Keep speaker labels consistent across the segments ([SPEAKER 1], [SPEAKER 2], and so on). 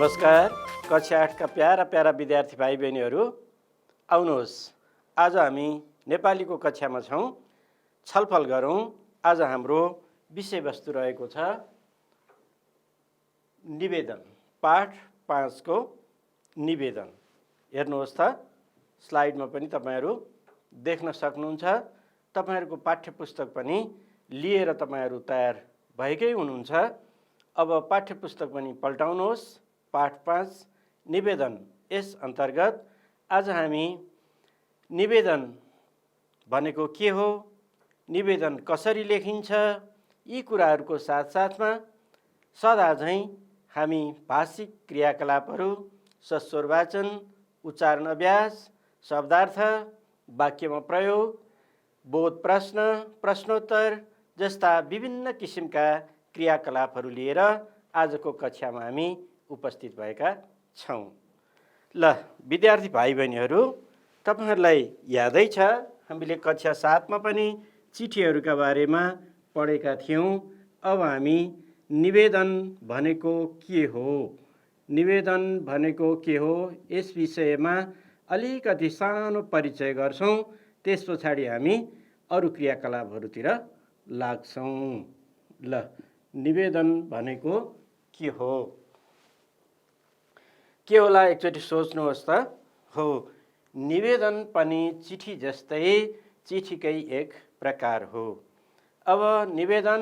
[SPEAKER 1] नमस्कार। कक्षा 8 का प्यारा प्यारा विद्यार्थी भाइ बहिनीहरू, आउनुहोस्। आज हामी नेपालीको कक्षामा छौँ। छलफल गरौँ। आज हाम्रो विषयवस्तु रहेको छ निवेदन, पाठ 5 को निवेदन। हेर्नुहोस् त, स्लाइडमा पनि तपाईहरू देख्न सक्नुहुन्छ। तपाईहरूको पाठ्यपुस्तक पनि लिएर तपाईहरू तयार भएकै हुनुहुन्छ। अब पाठ्यपुस्तक पनि पल्टाउनुहोस्। पाठ 5 निवेदन। यस अन्तर्गत आज हामी निवेदन भनेको के हो, निवेदन कसरी लेखिन्छ, यी कुराहरूको साथसाथमा सदा झैँ हामी भाषिक क्रियाकलापहरू, सस्वर वाचन, उच्चारण अभ्यास, शब्दार्थ, वाक्यमा प्रयोग, बोध प्रश्न, प्रश्नोत्तर जस्ता विभिन्न किसिमका क्रियाकलापहरू लिएर आजको कक्षामा हामी उपस्थित भएका छौँ। ल विद्यार्थी भाइ बहिनीहरू, तपाईहरूलाई यादै छ हामीले कक्षा 7 मा पनि चिठीहरूका बारेमा पढेका थियौँ। अब हामी निवेदन भनेको के हो, निवेदन भनेको के हो, यस विषयमा अलिकति सानो परिचय गर्छौँ। त्यस पछाडि हामी अरू क्रियाकलापहरूतिर लाग्छौँ। ल निवेदन भनेको के हो, के होला एकचोटि सोच्नुहोस् त। हो, निवेदन पनि चिठी जस्तै चिठीकै एक प्रकार हो। अब निवेदन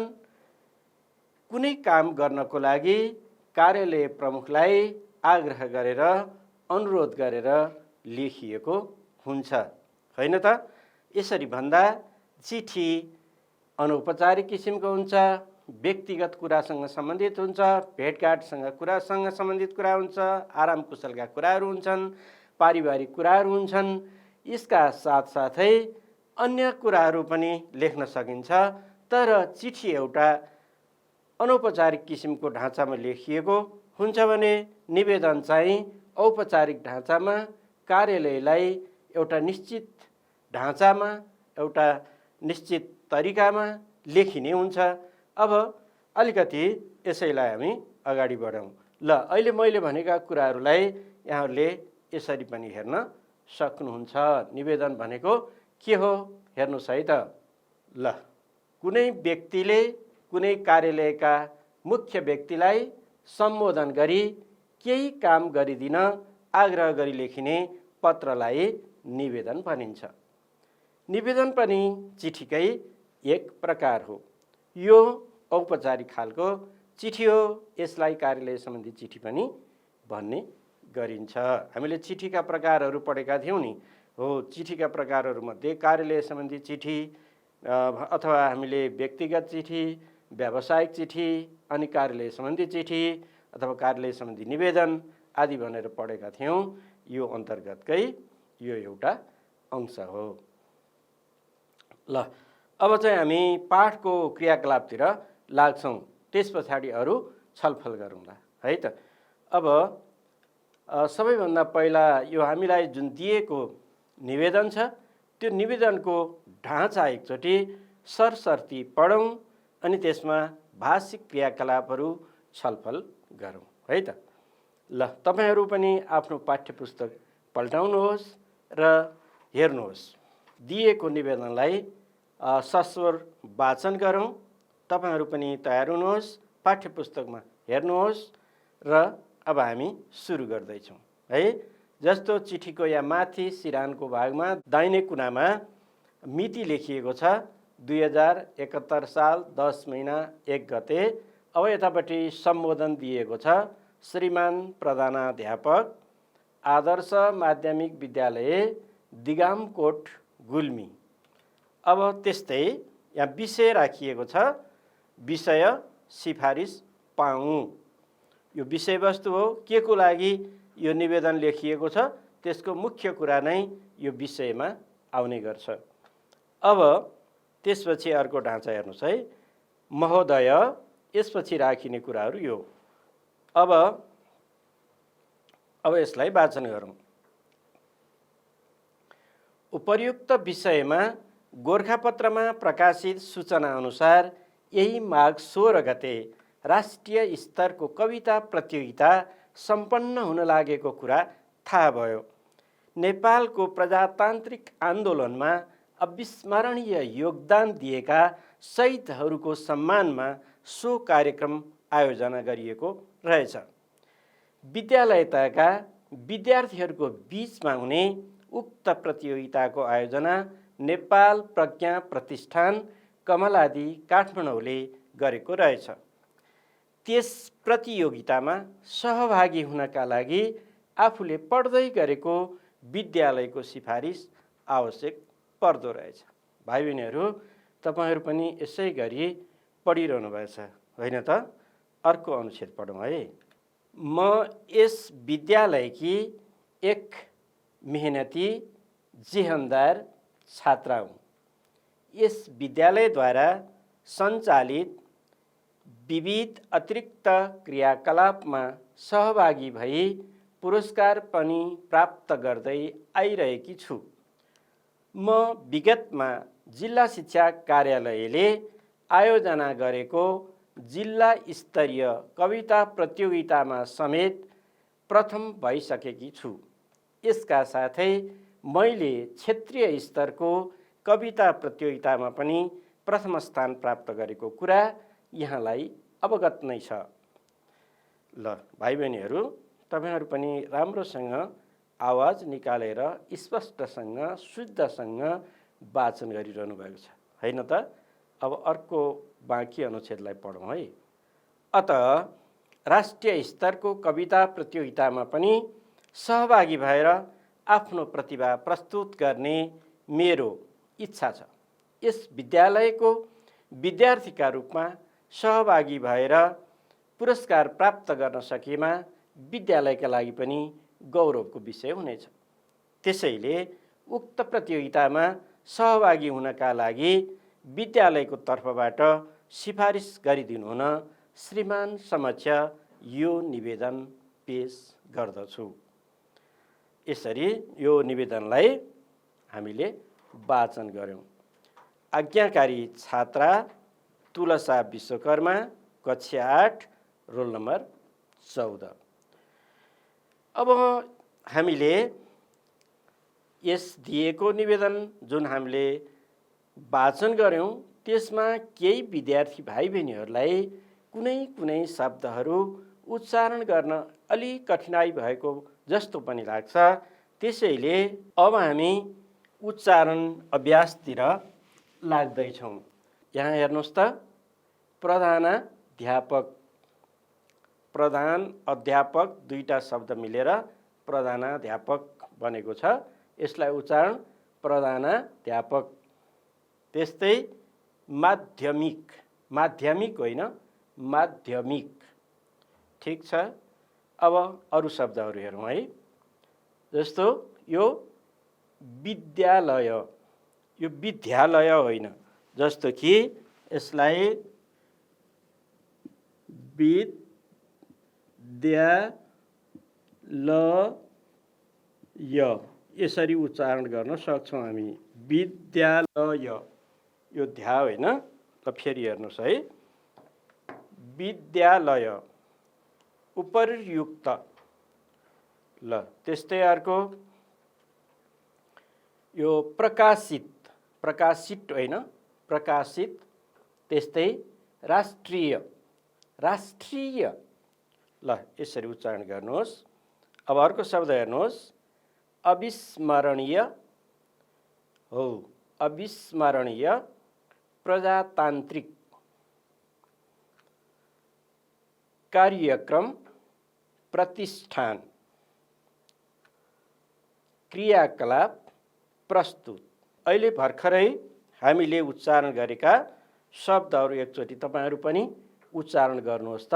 [SPEAKER 1] कुनै काम गर्नको लागि कार्यालय प्रमुखलाई आग्रह गरेर, अनुरोध गरेर लेखिएको हुन्छ, होइन त? यसरी भन्दा चिठी अनौपचारिक किसिमको हुन्छ, व्यक्तिगत कुरासँग सम्बन्धित हुन्छ, भेटघाटसँग कुरासँग सम्बन्धित कुरा हुन्छ, आराम कुशलका कुराहरू हुन्छन्, पारिवारिक कुराहरू हुन्छन्। यसका साथसाथै अन्य कुराहरू पनि लेख्न सकिन्छ। तर चिठी एउटा अनौपचारिक किसिमको ढाँचामा लेखिएको हुन्छ भने निवेदन चाहिँ औपचारिक ढाँचामा, कार्यालयलाई एउटा निश्चित ढाँचामा, एउटा निश्चित तरिकामा लेखिने हुन्छ। अब अलिकति यसैलाई हामी अगाडि बढाउँ। ल अहिले मैले भनेका कुराहरूलाई यहाँहरूले यसरी पनि हेर्न सक्नुहुन्छ। निवेदन भनेको के हो हेर्नुहोस् है त। ल कुनै व्यक्तिले कुनै कार्यालयका मुख्य व्यक्तिलाई सम्बोधन गरी केही काम गरिदिन आग्रह गरी लेखिने पत्रलाई निवेदन भनिन्छ। निवेदन पनि चिठीकै एक प्रकार हो। यो औपचारिक खालको चिठी हो। यसलाई कार्यालय सम्बन्धी चिठी पनि भन्ने गरिन्छ। हामीले चिठीका प्रकारहरू पढेका थियौँ नि। हो, चिठीका प्रकारहरूमध्ये कार्यालय सम्बन्धी चिठी अथवा हामीले व्यक्तिगत चिठी, व्यावसायिक चिठी, अनि कार्यालय सम्बन्धी चिठी अथवा कार्यालय सम्बन्धी निवेदन आदि भनेर पढेका थियौँ। यो अन्तर्गतकै यो एउटा अंश हो। ल अब चाहिँ हामी पाठको क्रियाकलापतिर लाग्छौँ। त्यस पछाडि अरू छलफल गरौँला है त। अब सबैभन्दा पहिला यो हामीलाई जुन दिएको निवेदन छ, त्यो निवेदनको ढाँचा एकचोटि सरसर्ती पढौँ अनि त्यसमा भाषिक क्रियाकलापहरू छलफल गरौँ है त। ल तपाईहरू पनि आफ्नो पाठ्यपुस्तक पल्टाउनुहोस् र हेर्नुहोस्। दिएको निवेदनलाई सस्वर वाचन गरौँ। तपाईहरू पनि तयार हुनुहोस्, पाठ्यपुस्तकमा हेर्नुहोस् र अब हामी सुरु गर्दैछौँ है। जस्तो चिठीको यहाँ माथि सिरानको भागमा दाहिने कुनामा मिति लेखिएको छ 2071 साल 10 महिना 1 गते। अब यतापट्टि सम्बोधन दिएको छ, श्रीमान प्रधानाध्यापक, आदर्श माध्यमिक विद्यालय दिगामकोट गुल्मी। अब त्यस्तै यहाँ विषय राखिएको छ, विषय सिफारिस पाऊँ। यो विषयवस्तु हो, के को लागि यो निवेदन लेखिएको छ त्यसको मुख्य कुरा नै यो विषयमा आउने गर्छ। अब त्यसपछि अर्को ढाँचा हेर्नुहोस् है, महोदय, यसपछि राखिने कुराहरू यो। अब यसलाई वाचन गरौँ। उपर्युक्त विषयमा गोरखापत्रमा प्रकाशित सूचना अनुसार यही माघ 16 गते राष्ट्रिय स्तरको कविता प्रतियोगिता सम्पन्न हुन लागेको कुरा थाहा भयो। नेपालको प्रजातान्त्रिक आन्दोलनमा अविस्मरणीय योगदान दिएका शहीदहरूको सम्मानमा सो कार्यक्रम आयोजना गरिएको रहेछ। विद्यालयका विद्यार्थीहरूको बीचमा हुने उक्त प्रतियोगिताको आयोजना नेपाल प्रज्ञा प्रतिष्ठान कमलादी काठमाडौँले गरेको रहेछ। त्यस प्रतियोगितामा सहभागी हुनका लागि आफूले पढ्दै गरेको विद्यालयको सिफारिस आवश्यक पर्दो रहेछ। भाइ बहिनीहरू, तपाईहरू पनि यसै गरी पढिरहनु भएछ होइन त? अर्को अनुच्छेद पढौँ है। म यस विद्यालयकी एक मेहनती जेहनदार छात्रा हुँ। यस विद्यालयद्वारा सञ्चालित विविध अतिरिक्त क्रियाकलापमा सहभागी भई पुरस्कार पनि प्राप्त गर्दै आइरहेकी छु। म विगतमा जिल्ला शिक्षा कार्यालयले आयोजना गरेको जिल्ला स्तरीय कविता प्रतियोगितामा समेत प्रथम भइसकेकी छु। यसका साथै मैले क्षेत्रीय स्तरको कविता प्रतियोगितामा पनि प्रथम स्थान प्राप्त गरेको कुरा यहाँलाई अवगत नै छ। ल भाइ बहिनीहरू, तपाईहरू पनि राम्रोसँग आवाज निकालेर स्पष्टसँग शुद्धसँग वाचन गरिरहनु भएको छ होइन त? अब अर्को बाँकी अनुच्छेदलाई पढौँ है। अत राष्ट्रिय स्तरको कविता प्रतियोगितामा पनि सहभागी भएर आफ्नो प्रतिभा प्रस्तुत गर्ने मेरो इच्छा छ। यस विद्यालयको विद्यार्थीका रूपमा सहभागी भएर पुरस्कार प्राप्त गर्न सकेमा विद्यालयका लागि पनि गौरवको विषय हुनेछ। त्यसैले उक्त प्रतियोगितामा सहभागी हुनका लागि विद्यालयको तर्फबाट सिफारिस गरिदिनु हुन श्रीमान समक्ष यो निवेदन पेश गर्दछु। यसरी यो निवेदनलाई हामीले वाचन गर्यौं। आज्ञाकारी छात्रा तुलसा विश्वकर्मा, कक्षा 8, रोल नम्बर 14। अब हामीले यस दिएको निवेदन जुन हामीले वाचन गर्यौं त्यसमा केही विद्यार्थी भाइ बहिनीहरूलाई कुनै शब्दहरू उच्चारण गर्न अलि कठिनाई भएको जस्तो पनि लाग्छ। त्यसैले अब हामी उच्चारण अभ्यासतिर लाग्दैछौँ। यहाँ हेर्नुहोस् त, प्रधान अध्यापक दुईटा शब्द मिलेर प्रधानाध्यापक बनेको छ। यसलाई उच्चारण प्रधानाध्यापक। त्यस्तै माध्यमिक होइन, माध्यमिक। ठीक छ। अब अरू शब्दहरू हेरौँ है। जस्तो यो विद्यालय, यो विद्यालय होइन। जस्तो कि यसलाई विद्यालय यसरी उच्चारण गर्न सक्छौँ हामी। विद्यालय, यो ध्या होइन। ल फेरि हेर्नुहोस् है। विद्यालय उपर्युक्त। ल त्यस्तै अर्को यो प्रकाशित होइन, प्रकाशित। त्यस्तै राष्ट्रिय। ल यसरी उच्चारण गर्नुहोस्। अब अर्को शब्द हेर्नुहोस्, अविस्मरणीय हो। अविस्मरणीय प्रजातान्त्रिक कार्यक्रम प्रतिष्ठान क्रियाकलाप प्रस्तुत। अहिले भर्खरै हामीले उच्चारण गरेका शब्दहरू एकचोटि तपाईहरू पनि उच्चारण गर्नुहोस् त।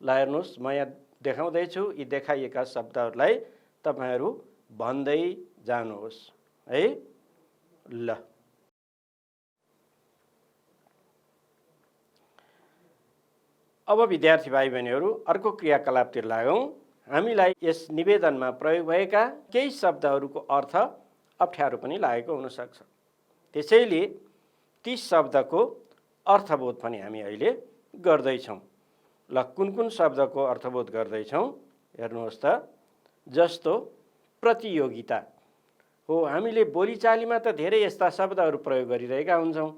[SPEAKER 1] ल हेर्नुहोस्, म यहाँ देखाउँदैछु। यी देखाइएका शब्दहरूलाई तपाईहरू भन्दै जानुहोस् है। ल अब विद्यार्थी भाइ बहिनीहरू अर्को क्रियाकलापतिर लागौँ। हामीलाई यस निवेदनमा प्रयोग भएका केही शब्दहरूको अर्थ अप्ठ्यारो पनि लागेको हुनसक्छ। त्यसैले ती शब्दको अर्थबोध पनि हामी अहिले गर्दैछौँ। ल कुन शब्दको अर्थबोध गर्दैछौँ हेर्नुहोस् त, जस्तो प्रतियोगिता हो। हामीले बोलीचालीमा त धेरै यस्ता शब्दहरू प्रयोग गरिरहेका हुन्छौँ,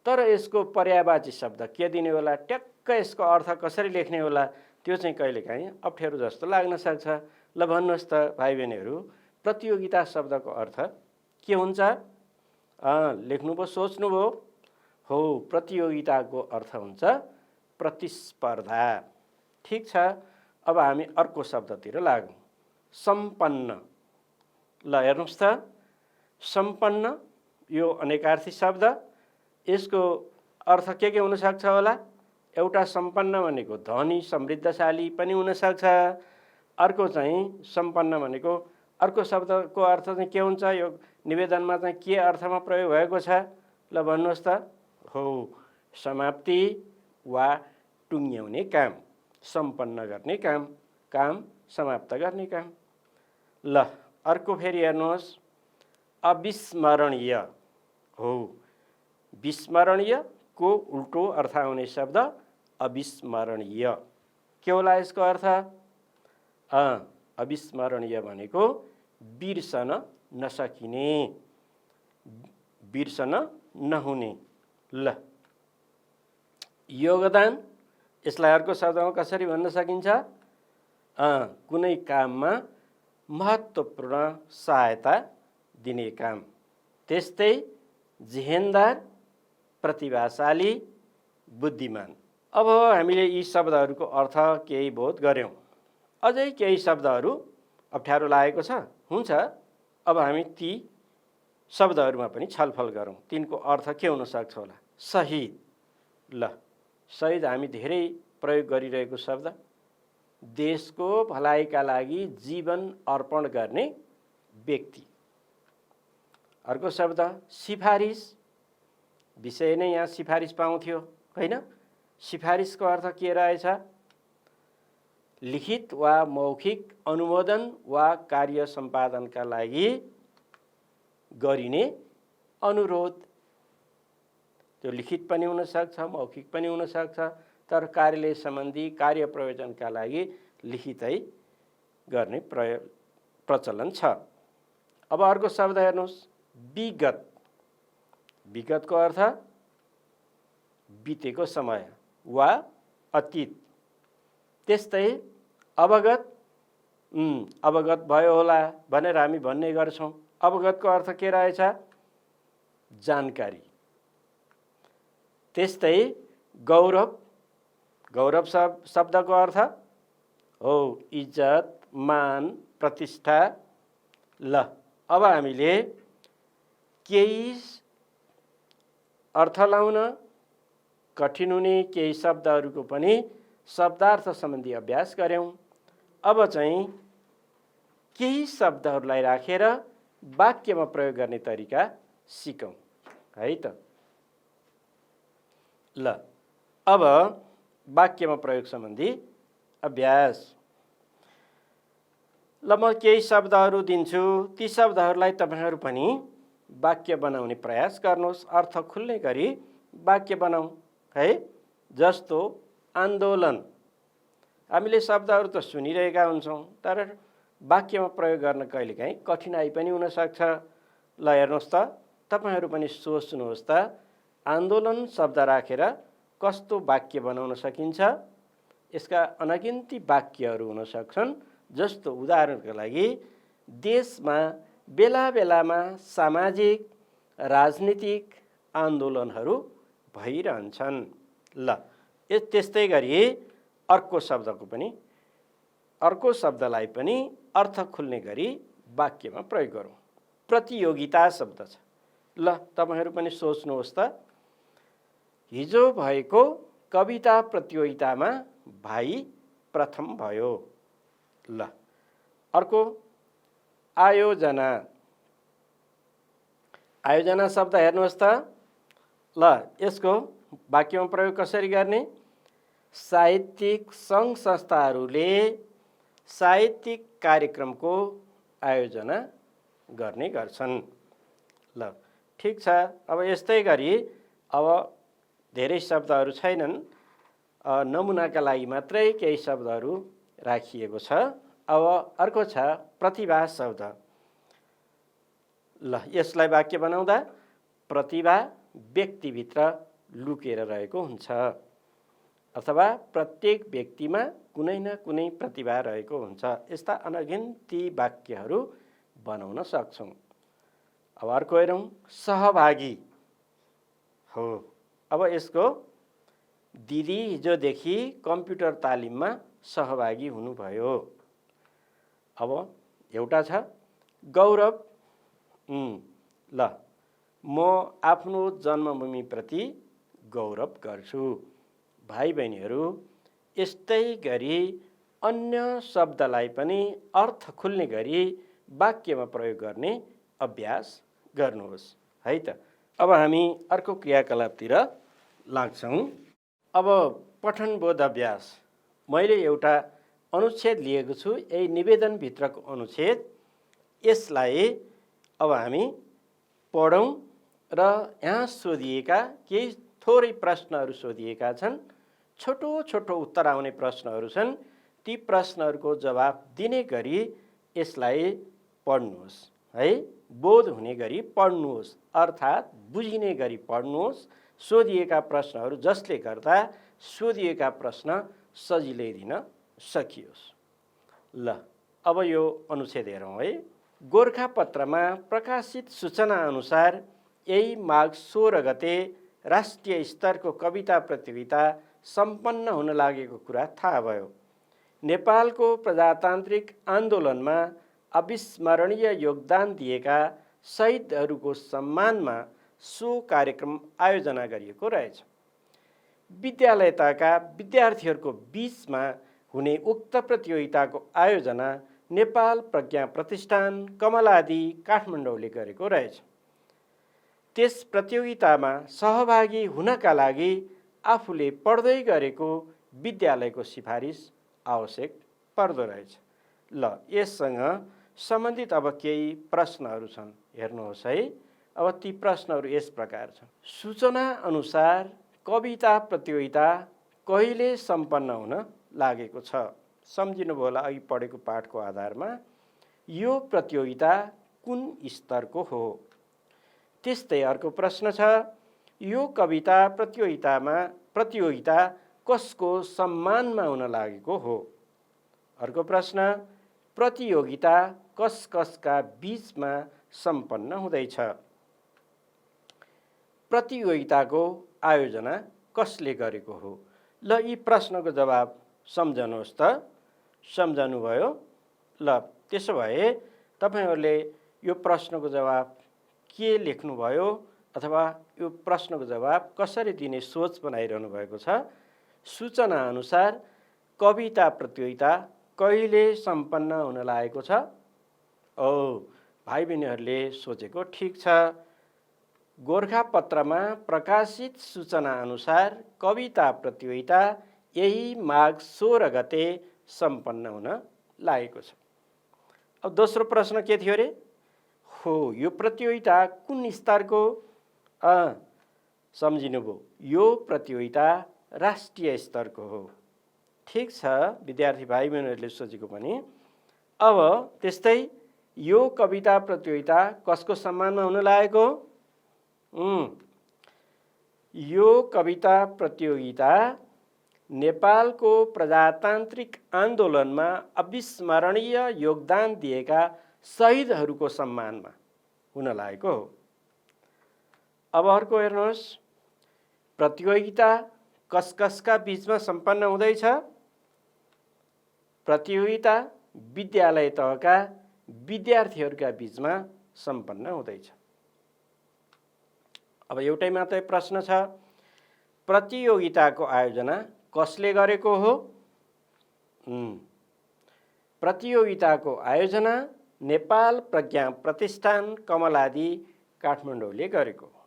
[SPEAKER 1] तर यसको पर्यायवाची शब्द के दिने होला, ट्याक्क यसको अर्थ कसरी लेख्ने होला, त्यो चाहिँ कहिलेकाहीँ अप्ठ्यारो जस्तो लाग्न सक्छ। ल भन्नुहोस् त भाइ बहिनीहरू, प्रतियोगिता शब्दको अर्थ के हुन्छ? लेख्नुभयो, सोच्नुभयो? हो, प्रतियोगिताको अर्थ हुन्छ प्रतिस्पर्धा। ठिक छ, अब हामी अर्को शब्दतिर लागौँ, सम्पन्न। ल हेर्नुहोस् त, सम्पन्न यो अनेकार्थी शब्द, यसको अर्थ के हुनसक्छ होला? एउटा सम्पन्न भनेको धनी समृद्धशाली पनि हुनसक्छ। अर्को चाहिँ सम्पन्न भनेको अर्को शब्दको अर्थ चाहिँ के हुन्छ? यो निवेदनमा चाहिँ के अर्थमा प्रयोग भएको छ? ल भन्नुहोस् त। हो, समाप्ति वा टुङ्ग्याउने काम, सम्पन्न गर्ने काम, काम समाप्त गर्ने काम। ल अर्को फेरि हेर्नुहोस्, अविस्मरणीय हो। विस्मरणीयको उल्टो अर्थ आउने शब्द अविस्मरणीय। के होला यसको अर्थ? अविस्मरणीय भनेको बिर्सन नसकिने, बिर्सन नहुने। ल योगदान, यसलाई अर्को शब्दमा कसरी भन्न सकिन्छ? कुनै काममा महत्त्वपूर्ण सहायता दिने काम। त्यस्तै जिहेनदार, प्रतिभाशाली, बुद्धिमान। अब हामीले यी शब्दहरूको अर्थ केही बोध गऱ्यौँ। अझै केही शब्दहरू अप्ठ्यारो लागेको छ, हुन्छ। अब हामी ती शब्दहरूमा पनि छलफल गरौँ, तिनको अर्थ के हुनसक्छ होला। शहीद। ल शहीद हामी धेरै प्रयोग गरिरहेको शब्द, देशको भलाइका लागि जीवन अर्पण गर्ने व्यक्ति। अर्को शब्द सिफारिस, विषय नै यहाँ सिफारिस पाउँथ्यो होइन? सिफारिसको अर्थ के रहेछ? लिखित वा मौखिक अनुमोदन वा कार्य सम्पादनका लागि गरिने अनुरोध। त्यो लिखित पनि हुनसक्छ, मौखिक पनि हुनसक्छ, तर कार्यालय सम्बन्धी कार्य प्रयोजनका लागि लिखितै गर्ने प्रचलन छ। अब अर्को शब्द हेर्नुहोस्, विगत। विगतको अर्थ बितेको समय वा अतीत। त्यस्तै अवगत, अवगत भयो होला भनेर हामी भन्ने गर्छौँ। अवगतको अर्थ के रहेछ? जानकारी। त्यस्तै गौरव, गौरव शब्दको अर्थ हो इज्जत, मान, प्रतिष्ठा। ल अब हामीले केही अर्थ लाउन कठिन हुने केही शब्दहरूको पनि शब्दार्थ सम्बन्धी अभ्यास गऱ्यौँ। अब चाहिँ केही शब्दहरूलाई राखेर वाक्यमा प्रयोग गर्ने तरिका सिकौँ है त। ल अब वाक्यमा प्रयोग सम्बन्धी अभ्यास। ल म केही शब्दहरू दिन्छु, ती शब्दहरूलाई तपाईँहरू पनि वाक्य बनाउने प्रयास गर्नुहोस्, अर्थ खुल्ने गरी वाक्य बनाऊ है। जस्तो आन्दोलन, हामीले शब्दहरू त सुनिरहेका हुन्छौँ, तर वाक्यमा प्रयोग गर्न कहिलेकाहीँ कठिनाइ पनि हुनसक्छ। ल हेर्नुहोस् त, तपाईँहरू पनि सोच्नुहोस् त, आन्दोलन शब्द राखेर कस्तो वाक्य बनाउन सकिन्छ? यसका अनगिन्ती वाक्यहरू हुन सक्छन्। जस्तो उदाहरणका लागि, देशमा बेला बेलामा सामाजिक राजनीतिक आन्दोलनहरू भइरहन्छन्। ल त्यस्तै गरी अर्को शब्दलाई पनि अर्थ खुल्ने गरी वाक्यमा प्रयोग गरौँ। प्रतियोगिता शब्द छ। ल तपाईहरू पनि सोच्नुहोस् त, हिजो भएको कविता प्रतियोगितामा भाइ प्रथम भयो। ल अर्को आयोजना। आयोजना शब्द हेर्नुहोस् त। ल यसको वाक्यमा प्रयोग कसरी गर्ने? साहित्यिक सङ्घ संस्थाहरूले साहित्यिक कार्यक्रमको आयोजना गर्ने गर्छन्। ल ठिक छ। अब यस्तै गरी अब धेरै शब्दहरू छैनन्, नमुनाका लागि मात्रै केही शब्दहरू राखिएको छ। अब अर्को छ प्रतिभा शब्द। ल यसलाई वाक्य बनाउँदा प्रतिभा व्यक्तिभित्र लुकेर रहेको हुन्छ अथवा प्रत्येक व्यक्तिमा कुनै न कुनै प्रतिभा रहेको हुन्छ। यस्ता अनगिन्ती वाक्यहरू बनाउन सक्छौँ। अब अर्को हेरौँ, सहभागी हो। अब यसको दिदी हिजोदेखि कम्प्युटर तालिममा सहभागी हुनुभयो। अब एउटा छ गौरव। ल म आफ्नो जन्मभूमिप्रति गौरव गर्छु। भाइ बहिनीहरू, यस्तै गरी अन्य शब्दलाई पनि अर्थ खुल्ने गरी वाक्यमा प्रयोग गर्ने अभ्यास गर्नुहोस् है त। अब हामी अर्को क्रियाकलापतिर लाग्छौँ। अब पठनबोध अभ्यास। मैले एउटा अनुच्छेद लिएको छु, यही निवेदनभित्रको अनुच्छेद। यसलाई अब हामी पढौँ र यहाँ सोधिएका केही थोरै प्रश्नहरू सोधिएका छन्। छोटो छोटो उत्तर आउने प्रश्नहरू छन्। ती प्रश्नहरूको जवाब दिने गरी यसलाई पढ्नुहोस् है। बोध हुने गरी पढ्नुहोस्, अर्थात् बुझिने गरी पढ्नुहोस्। सोधिएका प्रश्नहरू जसले गर्दा सोधिएका प्रश्न सजिलै दिन सकियोस्। ल अब यो अनुच्छेद हेरौँ है। गोरखापत्रमा प्रकाशित सूचना अनुसार यही माघ 16 गते राष्ट्रिय स्तरको कविता प्रतियोगिता सम्पन्न हुन लागेको कुरा थाहा भयो। नेपालको प्रजातान्त्रिक आन्दोलनमा अविस्मरणीय योगदान दिएका शहीदहरूको सम्मानमा सो कार्यक्रम आयोजना गरिएको रहेछ। विद्यालय तहका विद्यार्थीहरूको बीचमा हुने उक्त प्रतियोगिताको आयोजना नेपाल प्रज्ञा प्रतिष्ठान कमलादि काठमाडौँले गरेको रहेछ। त्यस प्रतियोगितामा सहभागी हुनका लागि आफूले पढ्दै गरेको विद्यालयको सिफारिस आवश्यक पर्दो रहेछ। ल यससँग सम्बन्धित अब केही प्रश्नहरू छन्, हेर्नुहोस् है। अब ती प्रश्नहरू यस प्रकार छन्। सूचना अनुसार कविता प्रतियोगिता कहिले सम्पन्न हुन लागेको छ? सम्झिनुभयो होला अघि पढेको पाठको आधारमा। यो प्रतियोगिता कुन स्तरको हो? त्यस्तै अर्को प्रश्न छ, यो कविता प्रतियोगिता कसको सम्मानमा हुन लागेको हो? अर्को प्रश्न, प्रतियोगिता कस कसका बीचमा सम्पन्न हुँदैछ? प्रतियोगिताको आयोजना कसले गरेको हो? ल यी प्रश्नको जवाब सम्झनुहोस् त। सम्झनुभयो? ल त्यसो भए तपाईहरूले यो प्रश्नको जवाब के लेख्नुभयो अथवा यो प्रश्नको जवाब कसरी दिने सोच बनाइरहनु भएको छ। सूचना अनुसार कविता प्रतियोगिता कहिले सम्पन्न हुन लागेको छ? भाइ बहिनीहरूले सोचेको ठिक छ। गोरखापत्रमा प्रकाशित सूचना अनुसार कविता प्रतियोगिता यही माघ 16 गते सम्पन्न हुन लागेको छ। अब दोस्रो प्रश्न के थियो रे? हो यो प्रतियोगिता कुन स्तरको? सम्झिनुभयो, यो प्रतियोगिता राष्ट्रिय स्तरको हो। ठिक छ विद्यार्थी भाइ बहिनीहरूले सोचेको पनि। अब त्यस्तै यो कविता प्रतियोगिता कसको सम्मानमा हुन लागेको? यो कविता प्रतियोगिता नेपालको प्रजातान्त्रिक आन्दोलनमा अविस्मरणीय योगदान दिएका शहीदहरूको सम्मानमा हुन लागेको हो। अब अर्को हेर्नुहोस्, प्रतियोगिता कस कसका बीचमा सम्पन्न हुँदैछ? प्रतियोगिता विद्यालय तहका विद्यार्थीहरूका बीचमा सम्पन्न हुँदैछ। अब एउटै मात्रै प्रश्न छ, प्रतियोगिताको आयोजना कसले गरेको हो? प्रतियोगिताको आयोजना नेपाल प्रज्ञा प्रतिष्ठान कमलादि काठमाडौँले गरेको हो।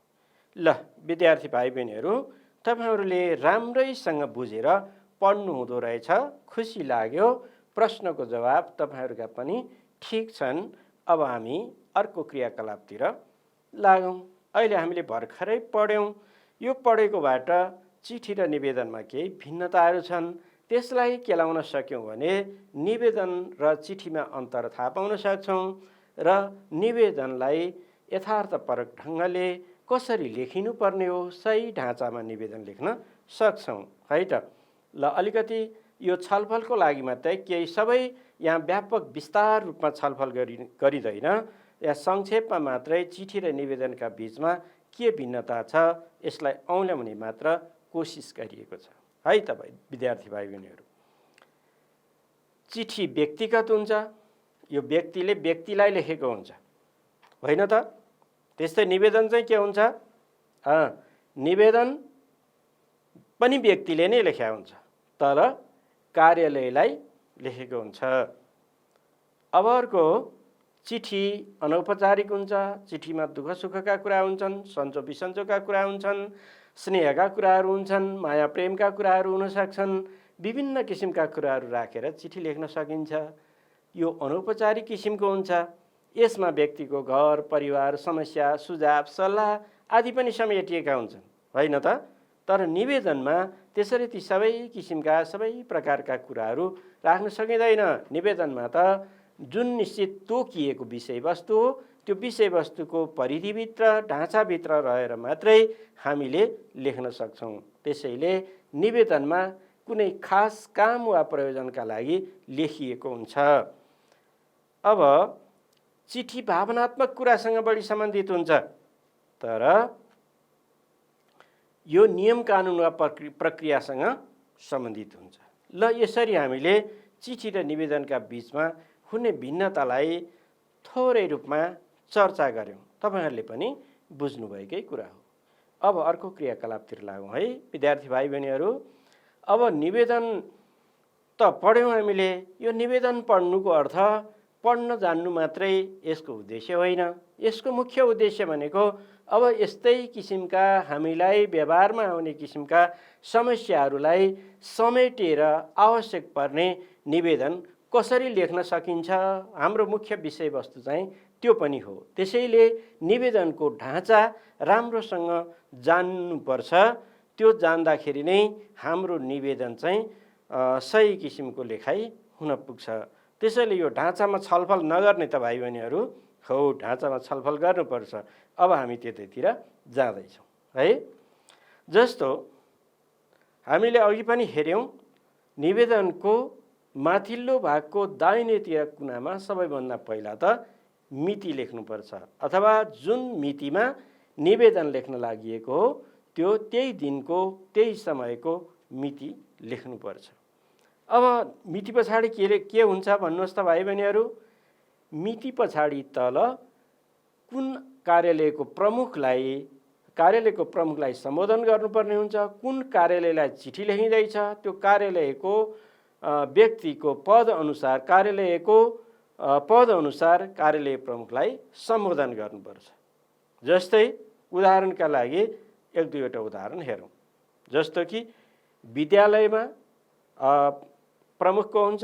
[SPEAKER 1] ल विद्यार्थी भाइ बहिनीहरू, तपाईहरूले राम्रैसँग बुझेर पढ्नु हुँदो रहेछ, खुसी लाग्यो। प्रश्नको जवाब तपाईहरूका पनि ठिक छन्। अब हामी अर्को क्रियाकलापतिर लागौँ। अहिले हामीले भर्खरै पढ्यौँ। यो पढेकोबाट चिठी र निवेदनमा केही भिन्नताहरू छन्, त्यसलाई केलाउन सक्यौँ भने निवेदन र चिठीमा अन्तर थाहा पाउन सक्छौँ र निवेदनलाई यथार्थपरक ढङ्गले कसरी लेखिनुपर्ने हो सही ढाँचामा निवेदन लेख्न सक्छौँ है त। ल अलिकति यो छलफलको लागि मात्रै केही सबै यहाँ व्यापक विस्तार रूपमा छलफल गरिँदैन, यहाँ संक्षेपमा मात्रै चिठी र निवेदनका बीचमा के भिन्नता छ यसलाई औँल्याउने मात्र कोसिस गरिएको छ है तपाईँ विद्यार्थी भाइ बहिनीहरू। चिठी व्यक्तिगत हुन्छ, यो व्यक्तिले व्यक्तिलाई लेखेको हुन्छ होइन त। त्यस्तै निवेदन चाहिँ के हुन्छ, निवेदन पनि व्यक्तिले नै लेखेको हुन्छ तर कार्यालयलाई लेखेको हुन्छ। अब अर्को चिठी अनौपचारिक हुन्छ, चिठीमा दुःख सुखका कुरा हुन्छन्, सन्चो बिसन्चोका कुरा हुन्छन्, स्नेहका कुराहरू हुन्छन्, माया प्रेमका कुराहरू हुन सक्छन्, विभिन्न किसिमका कुराहरू राखेर चिठी लेख्न सकिन्छ। यो अनौपचारिक किसिमको हुन्छ, यसमा व्यक्तिको घर परिवार समस्या सुझाव सल्लाह आदि पनि समेटिएका हुन्छन् होइन त। तर निवेदनमा त्यसरी ती सबै किसिमका सबै प्रकारका कुराहरू राख्न सकिँदैन। निवेदनमा त जुन निश्चित तोकिएको विषयवस्तु हो त्यो विषयवस्तुको परिधिभित्र ढाँचाभित्र रहेर मात्रै हामीले लेख्न सक्छौँ। त्यसैले निवेदनमा कुनै खास काम वा प्रयोजनका लागि लेखिएको हुन्छ। अब चिठी भावनात्मक कुरासँग बढी सम्बन्धित हुन्छ तर यो नियम कानुन वा प्रक्रियासँग सम्बन्धित हुन्छ। ल यसरी हामीले चिठी र निवेदनका बीचमा हुने भिन्नतालाई थोरै रूपमा चर्चा गऱ्यौँ, तपाईँहरूले पनि बुझ्नुभएकै कुरा हो। अब अर्को क्रियाकलापतिर लागौँ है विद्यार्थी भाइ बहिनीहरू। अब निवेदन त पढ्यौँ हामीले, यो निवेदन पढ्नुको अर्थ पढ्न जान्नु मात्रै यसको उद्देश्य होइन। यसको मुख्य उद्देश्य भनेको अब यस्तै किसिमका हामीलाई व्यवहारमा आउने किसिमका समस्याहरूलाई समेटेर आवश्यक पर्ने निवेदन कसरी लेख्न सकिन्छ, हाम्रो मुख्य विषयवस्तु चाहिँ त्यो पनि हो। त्यसैले निवेदनको ढाँचा राम्रोसँग जान्नुपर्छ, त्यो जान्दाखेरि नै हाम्रो निवेदन चाहिँ सही किसिमको लेखाइ हुन पुग्छ। त्यसैले यो ढाँचामा छलफल नगर्ने त भाइ बहिनीहरू हो, ढाँचामा छलफल गर्नुपर्छ। अब हामी त्यतैतिर जाँदैछौँ है। जस्तो हामीले अघि पनि हेऱ्यौँ, निवेदनको माथिल्लो भागको दाहिनेतिर कुनामा सबैभन्दा पहिला त मिति लेख्नुपर्छ अथवा जुन मितिमा निवेदन लेख्न लागि हो त्यो त्यही दिनको त्यही समयको मिति लेख्नुपर्छ। अब मिति पछाडि के हुन्छ भन्नुहोस् त भाइ बहिनीहरू। मिति पछाडि तल कुन कार्यालयको प्रमुखलाई सम्बोधन गर्नुपर्ने हुन्छ, कुन कार्यालयलाई चिठी लेखिँदैछ त्यो कार्यालयको व्यक्तिको पद अनुसार कार्यालय प्रमुखलाई सम्बोधन गर्नुपर्छ। जस्तै उदाहरणका लागि एक दुईवटा उदाहरण हेरौँ। जस्तो कि विद्यालयमा प्रमुख को हुन्छ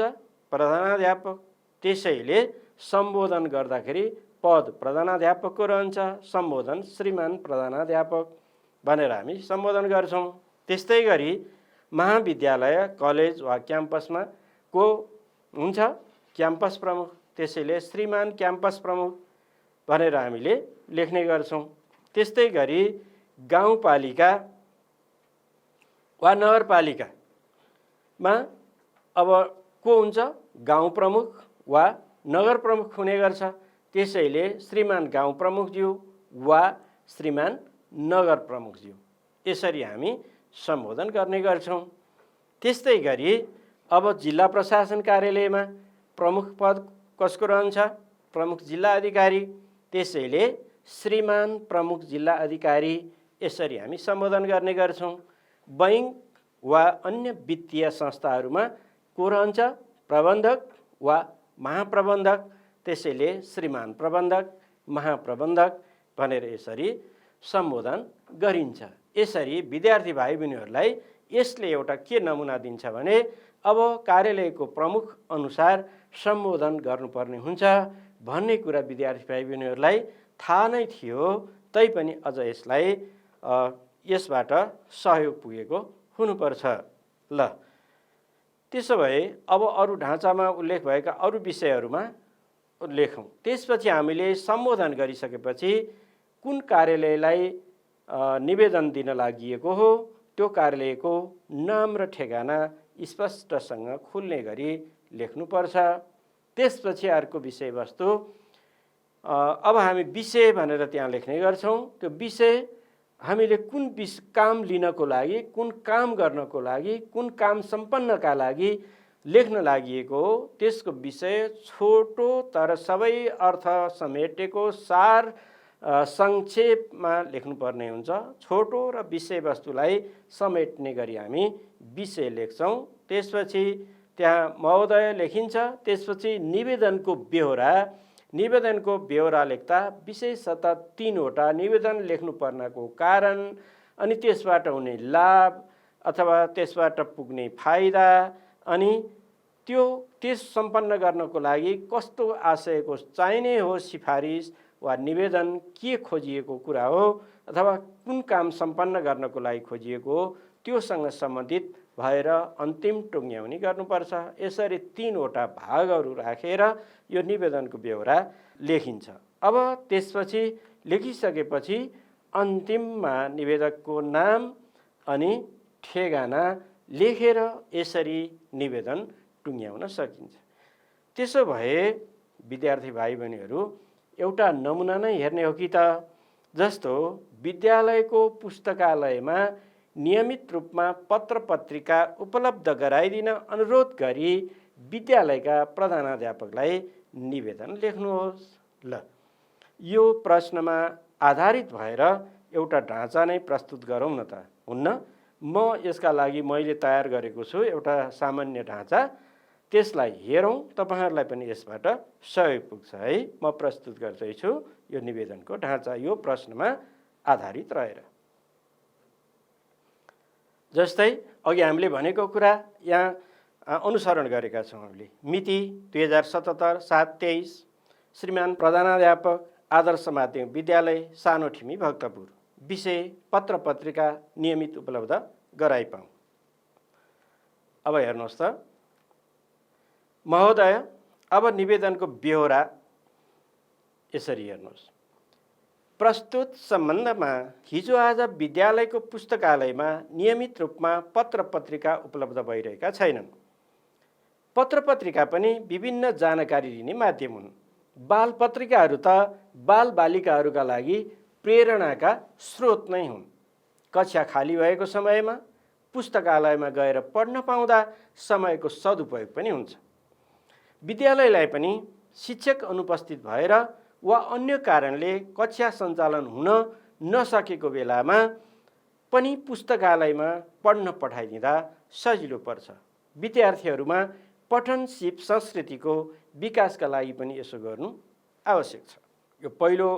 [SPEAKER 1] प्रधानाध्यापक, त्यसैले सम्बोधन गर्दाखेरि पद प्रधानाध्यापकको रहन्छ, सम्बोधन श्रीमान प्रधानाध्यापक भनेर हामी सम्बोधन गर्छौँ। त्यस्तै गरी महाविद्यालय कलेज वा क्याम्पसमा को हुन्छ क्याम्पस प्रमुख, त्यसैले श्रीमान क्याम्पस प्रमुख भनेर हामीले लेख्ने गर्छौँ। त्यस्तै गरी गाउँपालिका वा नगरपालिकामा अब को हुन्छ गाउँ प्रमुख वा नगर प्रमुख हुने गर्छ, त्यसैले श्रीमान गाउँ प्रमुखज्यू वा श्रीमान नगर प्रमुखज्यू यसरी हामी सम्बोधन गर्ने गर्छौँ। त्यस्तै गरी अब जिल्ला प्रशासन कार्यालयमा प्रमुख पद कसको रहन्छ प्रमुख जिल्ला अधिकारी, त्यसैले श्रीमान प्रमुख जिल्ला अधिकारी यसरी हामी सम्बोधन गर्ने गर्छौँ। बैंक वा अन्य वित्तीय संस्थाहरूमा को रहन्छ प्रबन्धक वा महाप्रबन्धक, त्यसैले श्रीमान प्रबन्धक महाप्रबन्धक भनेर यसरी सम्बोधन गरिन्छ। यसरी विद्यार्थी भाइ बहिनीहरूलाई यसले एउटा के नमुना दिन्छ भने अब कार्यालयको प्रमुख अनुसार सम्बोधन गर्नुपर्ने हुन्छ भन्ने कुरा विद्यार्थी भाइ बहिनीहरूलाई थाहा नै थियो, तैपनि अझ यसबाट सहयोग पुगेको हुनुपर्छ। ल त्यसो भए अब अरू ढाँचामा उल्लेख भएका अरू विषयहरूमा लेखौँ। त्यसपछि हामीले सम्बोधन गरिसकेपछि कुन कार्यालयलाई निवेदन दिन लागि हो त्यो कार्यालयको नाम र ठेगाना स्पष्टसँग खुल्ने गरी लेख्नुपर्छ। त्यसपछि अर्को विषयवस्तु, अब हामी विषय भनेर त्यहाँ लेख्ने गर्छौँ। त्यो विषय हामीले कुन काम लिनको लागि, कुन काम गर्नको लागि, कुन काम सम्पन्नका लागि लेख्न लागि हो त्यसको विषय छोटो तर सबै अर्थ समेटेको सार संक्षेपमा लेख्नुपर्ने हुन्छ। छोटो र विषयवस्तुलाई समेट्ने गरी हामी विषय लेख्छौँ। त्यसपछि त्यहाँ महोदय लेखिन्छ। त्यसपछि निवेदनको बेहोरा लेख्दा विशेषतः 3वटा निवेदन लेख्नुपर्नको कारण, अनि त्यसबाट हुने लाभ अथवा त्यसबाट पुग्ने फाइदा, अनि त्यस सम्पन्न गर्नको लागि कस्तो आशयको चाहिने हो सिफारिस वा निवेदन, के खोजिएको कुरा हो अथवा कुन काम सम्पन्न गर्नको लागि खोजिएको हो त्योसँग सम्बन्धित भएर अन्तिम टुङ्ग्याउनी गर्नुपर्छ। यसरी 3वटा भागहरू राखेर यो निवेदनको बेहोरा लेखिन्छ। अब त्यसपछि लेखिसकेपछि अन्तिममा निवेदकको नाम अनि ठेगाना लेखेर यसरी निवेदन टुङ्ग्याउन सकिन्छ। त्यसो भए विद्यार्थी भाइ बहिनीहरू, एउटा नमुना नै हेर्ने हो कि त? जस्तो विद्यालयको पुस्तकालयमा नियमित रूपमा पत्र पत्रिका उपलब्ध गराइदिन अनुरोध गरी विद्यालयका प्रधानाध्यापकलाई निवेदन लेख्नुहोस्। ल, यो प्रश्नमा आधारित भएर एउटा ढाँचा नै प्रस्तुत गरौँ न त, हुन्न? म यसका लागि मैले तयार गरेको छु एउटा सामान्य ढाँचा, त्यसलाई हेरौँ। तपाईहरुलाई पनि यसबाट सहयोग पुग्छ है। म प्रस्तुत गर्दैछु यो निवेदनको ढाँचा यो प्रश्नमा आधारित रहेर। जस्तै अघि हामीले भनेको कुरा यहाँ अनुसरण गरेका छौँ हामीले। मिति 2077-7-23, श्रीमान प्रधानाध्यापक, आदर्श माध्यमिक विद्यालय, सानोठिमी, भक्तपुर। विषय पत्र पत्रिका नियमित उपलब्ध गराइपाऊँ। अब हेर्नुहोस् त महोदय, अब निवेदनको बेहोरा यसरी हेर्नुहोस्। प्रस्तुत सम्बन्धमा हिजो आज विद्यालयको पुस्तकालयमा नियमित रूपमा पत्र पत्रिका उपलब्ध भइरहेका छैनन्। पत्र पत्रिका पनि विभिन्न जानकारी दिने माध्यम हुन्। बाल पत्रिकाहरू त बाल बालिकाहरूका लागि प्रेरणाका स्रोत नै हुन्। कक्षा खाली भएको समयमा पुस्तकालयमा गएर पढ्न पाउँदा समयको सदुपयोग पनि हुन्छ। विद्यालयलाई पनि शिक्षक अनुपस्थित भएर वा अन्य कारणले कक्षा सञ्चालन हुन नसकेको बेलामा पनि पुस्तकालयमा पढ्न पठाइदिँदा सजिलो पर्छ। विद्यार्थीहरूमा पठन सिप संस्कृतिको विकासका लागि पनि यसो गर्नु आवश्यक छ। यो पहिलो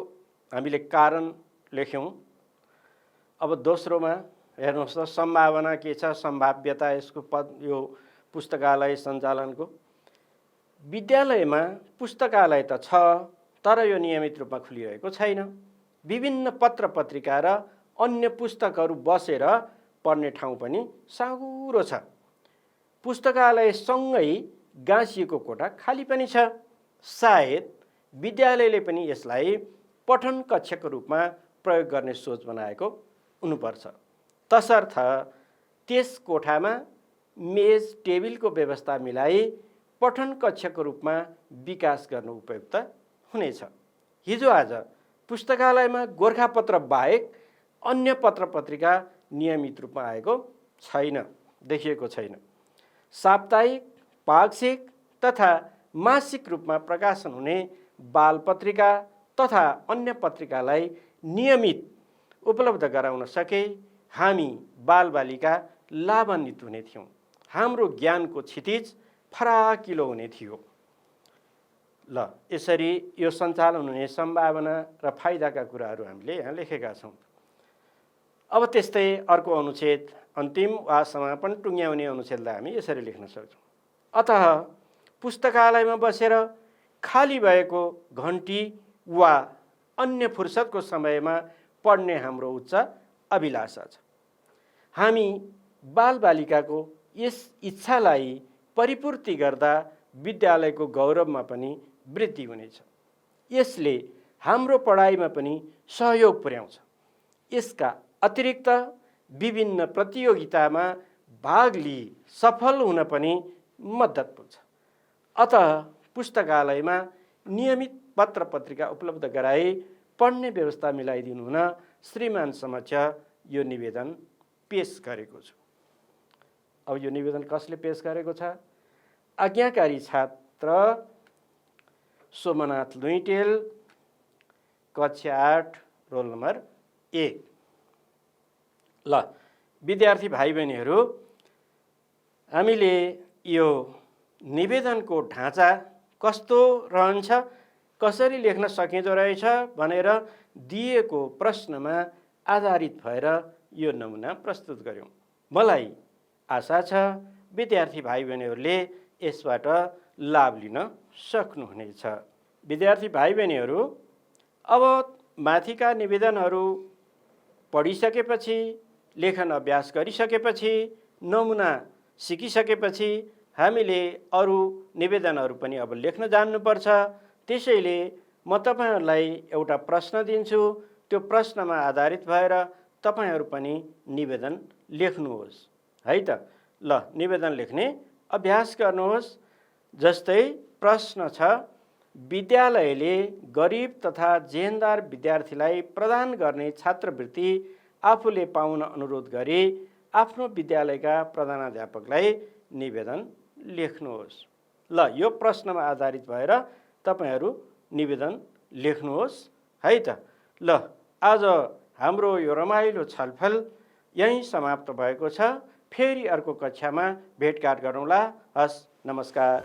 [SPEAKER 1] हामीले कारण लेख्यौँ। अब दोस्रोमा हेर्नुहोस् त सम्भावना के छ, सम्भाव्यता यसको यो पुस्तकालय सञ्चालनको। विद्यालयमा पुस्तकालय त छ तर यो नियमित रूपमा खुलिरहेको छैन। विभिन्न पत्र पत्रिका र अन्य पुस्तकहरू बसेर पढ्ने ठाउँ पनि साँघुरो छ। पुस्तकालयसँगै गाँसिएको कोठा खाली पनि छ। सायद विद्यालयले पनि यसलाई पठन कक्षको रूपमा प्रयोग गर्ने सोच बनाएको हुनुपर्छ। तसर्थ त्यस कोठामा मेज टेबिलको व्यवस्था मिलाई पठन कक्षको रूपमा विकास गर्नु उपयुक्त हुनेछ। हिजो आज पुस्तकालयमा गोरखापत्र बाहेक अन्य पत्र पत्रिका नियमित रूपमा आएको छैन, देखिएको छैन। साप्ताहिक, पाक्षिक तथा मासिक रूपमा प्रकाशन हुने बाल पत्रिका तथा अन्य पत्रिकालाई नियमित उपलब्ध गराउन सके हामी बालबालिका लाभान्वित हुने थियौँ। हाम्रो ज्ञानको क्षितिज फराकिलो हुने थियो। ल, यसरी यो सञ्चालन हुने सम्भावना र फाइदाका कुराहरू हामीले यहाँ लेखेका छौँ। अब त्यस्तै अर्को अनुच्छेद अन्तिम वा समापन टुङ्ग्याउने अनुच्छेदलाई हामी यसरी लेख्न सक्छौँ। अतः पुस्तकालयमा बसेर खाली भएको घन्टी वा अन्य फुर्सदको समयमा पढ्ने हाम्रो उच्च अभिलाषा छ। हामी बालबालिकाको यस इच्छालाई परिपूर्ति गर्दा विद्यालयको गौरवमा पनि वृद्धि हुनेछ। यसले हाम्रो पढाइमा पनि सहयोग पुर्याउँछ। यसका अतिरिक्त विभिन्न प्रतियोगितामा भाग लिई सफल हुन पनि मद्दत पुग्छ। अतः पुस्तकालयमा नियमित पत्र पत्रिका उपलब्ध गराई पढ्ने व्यवस्था मिलाइदिनु हुन श्रीमान समक्ष यो निवेदन पेश गरेको छु। अब यो निवेदन कसले पेश गरेको छ? आज्ञाकारी छात्र सोमनाथ लुइटेल, कक्षा 8, रोल नम्बर 1। ल विद्यार्थी भाइ बहिनीहरू, हामीले यो निवेदनको ढाँचा कस्तो रहन्छ, कसरी लेख्न सकिँदो रहेछ भनेर दिएको प्रश्नमा आधारित भएर यो नमुना प्रस्तुत गर्यौं। मलाई आशा छ विद्यार्थी भाइ बहिनीहरूले यसबाट लाभ लिन सक्नुहुनेछ। विद्यार्थी भाइ बहिनीहरू, अब माथिका निवेदनहरू पढिसकेपछि, लेखन अभ्यास गरिसकेपछि, नमुना सिकिसकेपछि हामीले अरू निवेदनहरू पनि अब लेख्न जान्नुपर्छ। त्यसैले म तपाईहरुलाई एउटा प्रश्न दिन्छु। त्यो प्रश्नमा आधारित भएर तपाईहरु पनि निवेदन लेख्नुहोस् है त। ल निवेदन लेख्ने अभ्यास गर्नुहोस्। जस्तै प्रश्न छ, विद्यालयले गरिब तथा जेहेनदार विद्यार्थीलाई प्रदान गर्ने छात्रवृत्ति आफूले पाउन अनुरोध गरी आफ्नो विद्यालयका प्रधानाध्यापकलाई निवेदन लेख्नुहोस्। ल यो प्रश्नमा आधारित भएर तपाईहरु निवेदन लेख्नुहोस् है त। ल आज हाम्रो यो रमाइलो छलफल यही समाप्त भएको छ। फेरि अर्को कक्षामा भेटघाट गरौँला। हस्, नमस्कार।